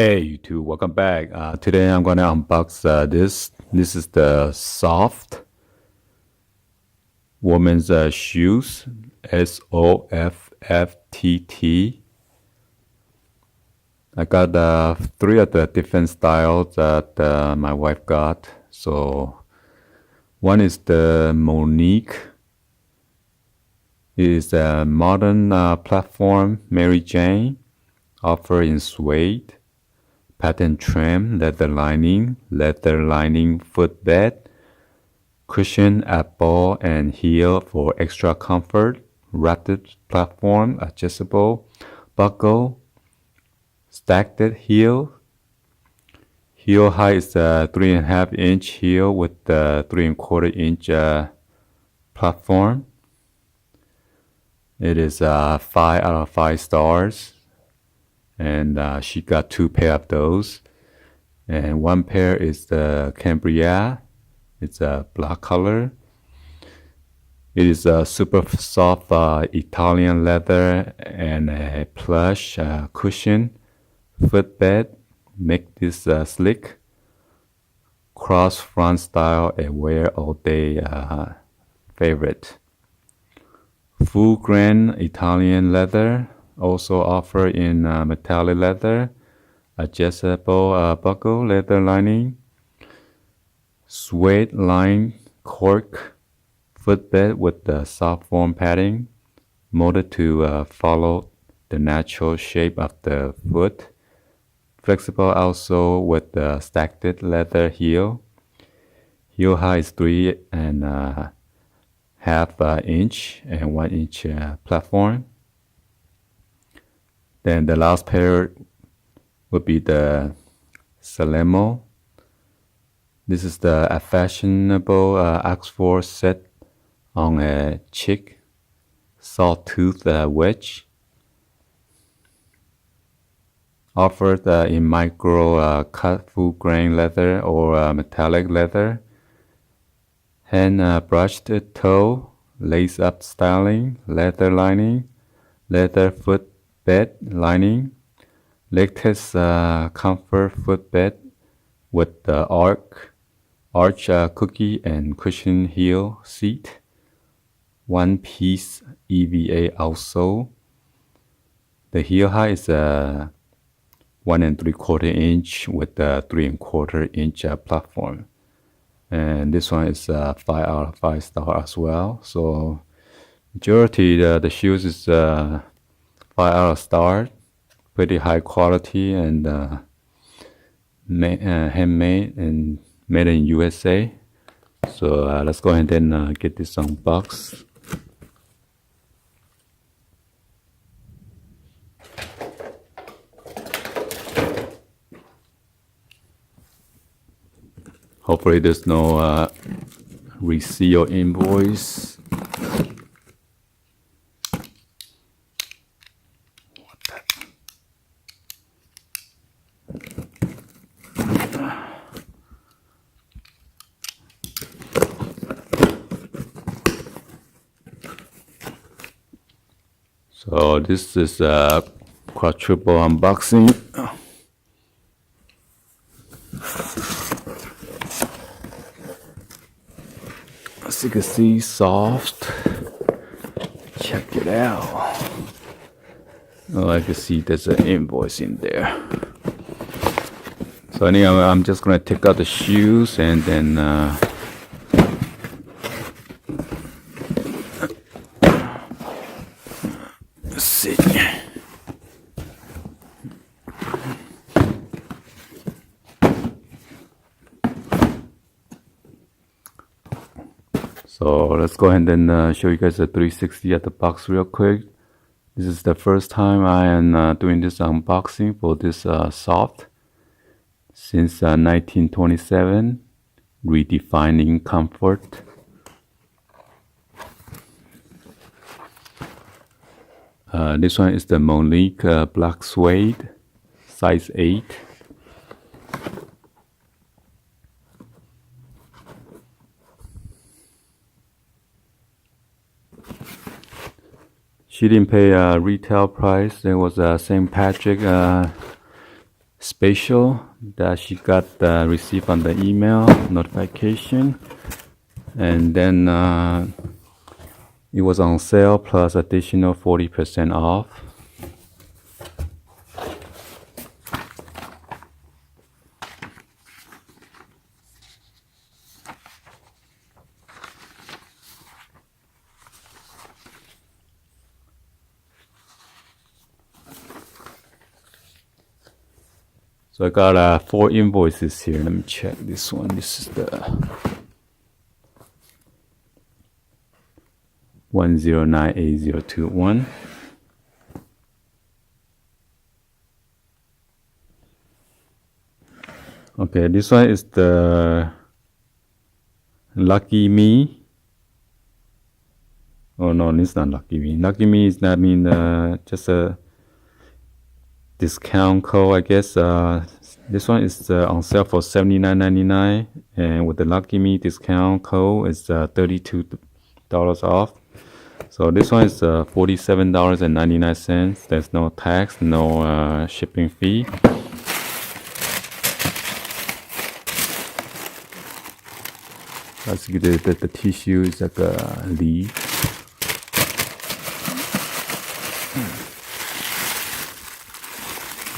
Hey, YouTube, welcome back. Today I'm gonna unbox this. This is the Söfft women's shoes. Soft. I got three of the different styles that my wife got. So one is the Monique. It is a modern platform Mary Jane, offered in suede. Patent trim, leather lining footbed, cushion at ball and heel for extra comfort, wrapped platform, adjustable, buckle, stacked heel. Heel height is a 3.5-inch heel with the 3.25-inch platform. It is 5 out of 5 stars. And she got 2 pair of those. And one pair is the Cambria. It's a black color. It is a super soft Italian leather and a plush cushion footbed. Make this slick. Cross front style, a wear all day favorite. Full grain Italian leather. Also offered in metallic leather, adjustable buckle, leather lining, suede lined cork footbed with the soft foam padding, molded to follow the natural shape of the foot. Flexible outsole with the stacked leather heel. Heel height is 3.5 inch and 1-inch platform. Then the last pair would be the Salemo. This is the fashionable Oxford set on a chic sawtooth wedge. Offered in micro cut full grain leather or metallic leather. Hand brushed toe, lace up styling, leather lining, leather foot bed lining, latex comfort footbed with the arch cookie and cushion heel seat, one-piece EVA outsole. The heel height is 1.75 inch with a 3.25 inch platform, and this one is 5 out of 5 star as well. So majority the shoes is 5 out of star, pretty high quality and handmade and made in USA. So let's go ahead and get this unboxed. Hopefully there's no receipt or invoice. So this is a quadruple unboxing. As you can see, Söfft. Check it out. Oh, I can see there's an invoice in there. So anyway, I'm just gonna take out the shoes and then let's see. So let's go ahead and show you guys a 360 at the box real quick. This is the first time I am doing this unboxing for this Söfft. Since 1927, redefining comfort. This one is the Monique black suede, size 8. She didn't pay retail price. There was a St. Patrick spatial that she got received on the email notification, and then it was on sale plus additional 40% off. So I got 4 invoices here. Let me check this one. This is the 1098,021. Okay, this one is the Lucky Me. Oh no, it's not Lucky Me. Lucky Me is not just a discount code, I guess. This one is on sale for $79.99, and with the Lucky Me discount code, it's $32 off. So this one is $47.99. There's no tax, no shipping fee. Let's get the tissue is like a leaf.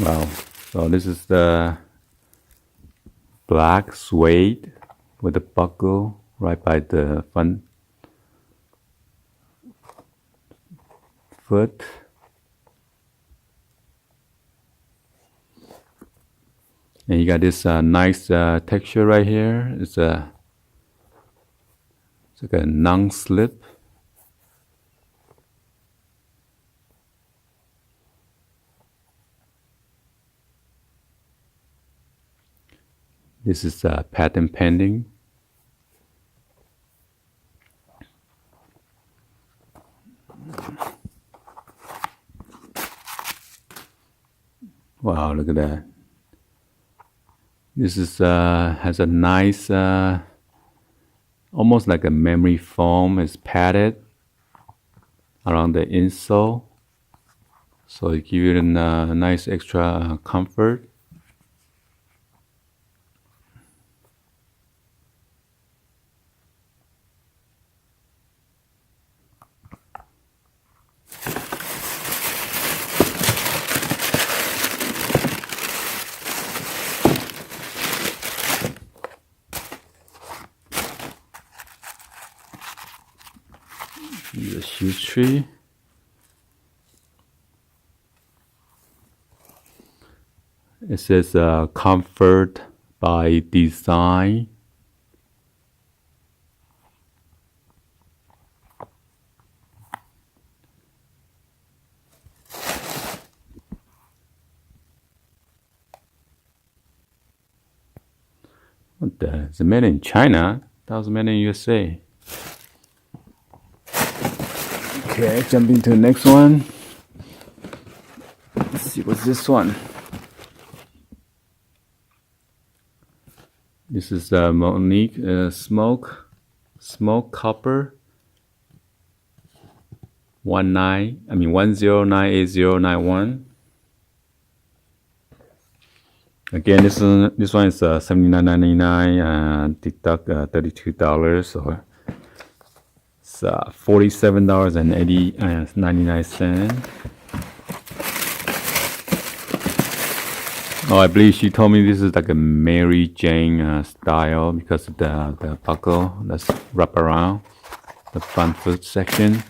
Wow. So this is the black suede with the buckle right by the front foot. And you got this nice texture right here. It's like a non-slip. This is patent pending. Wow, look at that. This is has a nice, almost like a memory foam. It's padded around the insole, so it gives you a nice extra comfort. The shoe tree. It says comfort by design. What the? It's made in China. That was made in USA. Okay, jump into the next one. Let's see, what's this one? This is Monique smoke copper 1098,091. Again, this one is $79.99, deduct $32, so it's $47.99. Oh, I believe she told me this is like a Mary Jane style because of the buckle that's wrapped around the front foot section.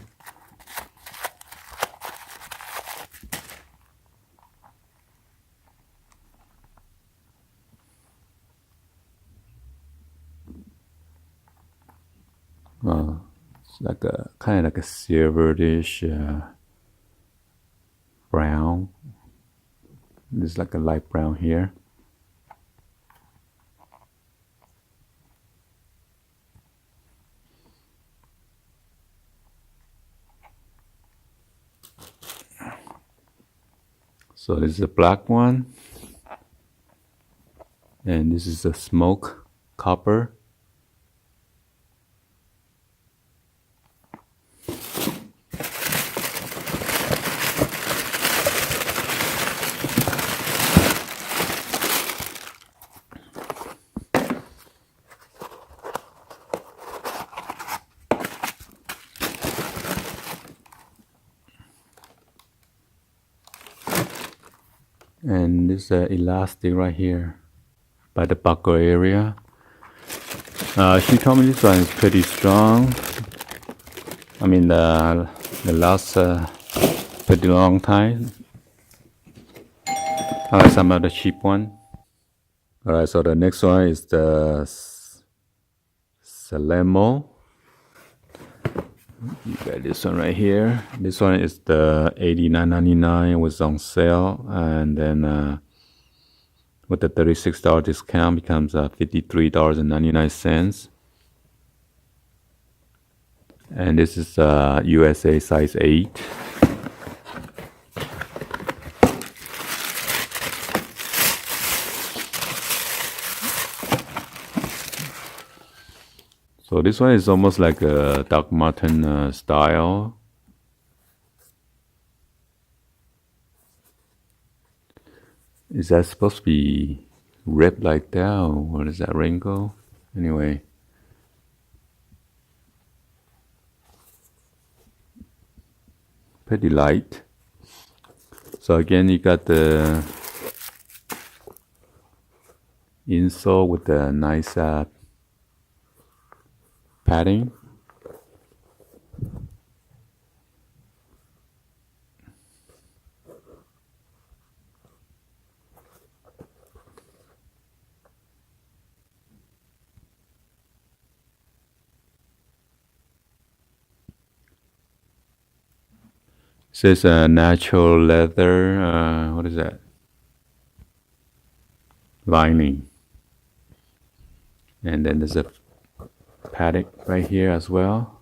It's like a kind of like a silverish brown. There's like a light brown here. So this is a black one, and this is a smoke copper. And this elastic right here by the buckle area. She told me this one is pretty strong. I mean, the last pretty long time. I like some of the cheap one. Alright, so the next one is the Salemo. You got this one right here. This one is the $89.99, was on sale, and then with the $36 discount becomes $53.99. And this is USA size 8. So this one is almost like a Doc Marten style. Is that supposed to be ripped like that, or what is that, wrinkle? Anyway. Pretty light. So again, you got the insole with the nice padding. It says natural leather, what is that? Lining. And then there's a paddock right here as well.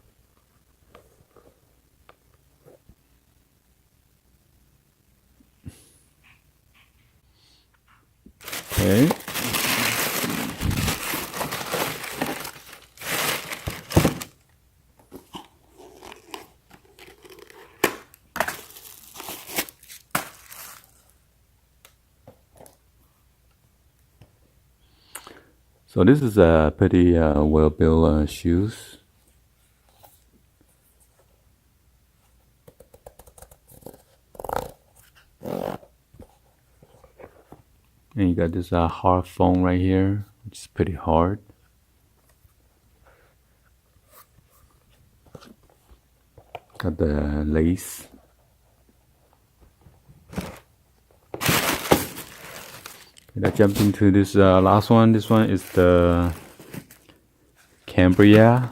Okay. So this is a pretty well-built shoes. And you got this hard foam right here, which is pretty hard. Got the lace. Let's jump into this last one. This one is the Cambria.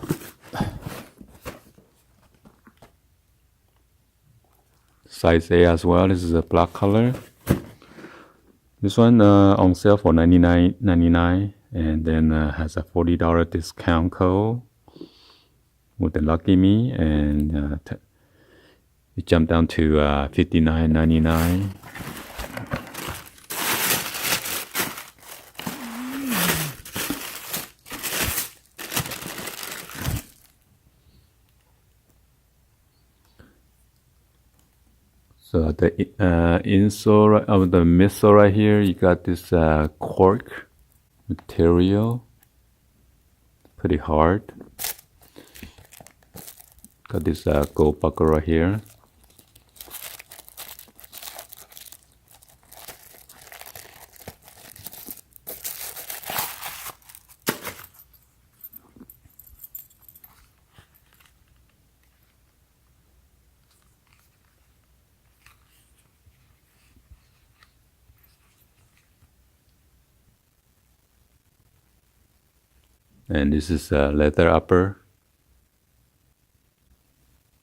Size A as well. This is a black color. This one on sale for $99.99, and then has a $40 discount code with the Lucky Me, and it jumped down to $59.99. So the insole of the midsole right here, you got this cork material, pretty hard. Got this gold buckle right here. And this is a leather upper,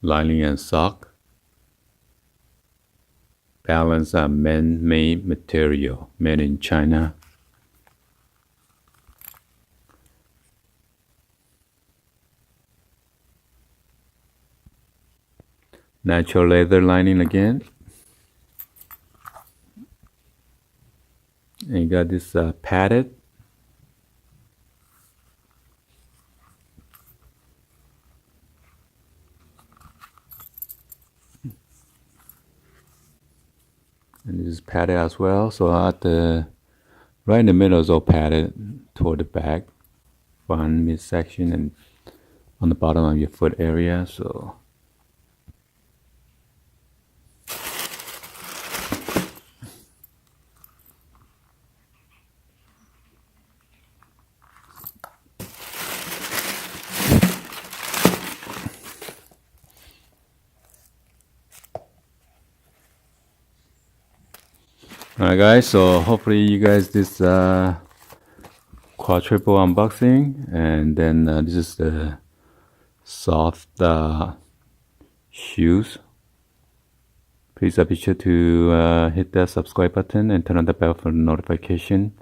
lining and sock. Balanced man-made material, made in China. Natural leather lining again. And you got this padded. And this is padded as well. So at the right in the middle is all padded toward the back, one midsection, and on the bottom of your foot area. So Alright guys, so hopefully you guys this quadruple unboxing, and then this is the Söfft shoes. Please be sure to hit that subscribe button and turn on the bell for notification.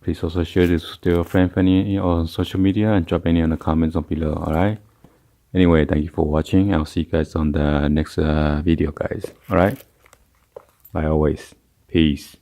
Please also share this with your friends on social media and drop any on the comments on below. Alright. Anyway, thank you for watching. I'll see you guys on the next video, guys. Alright. Bye always. Peace.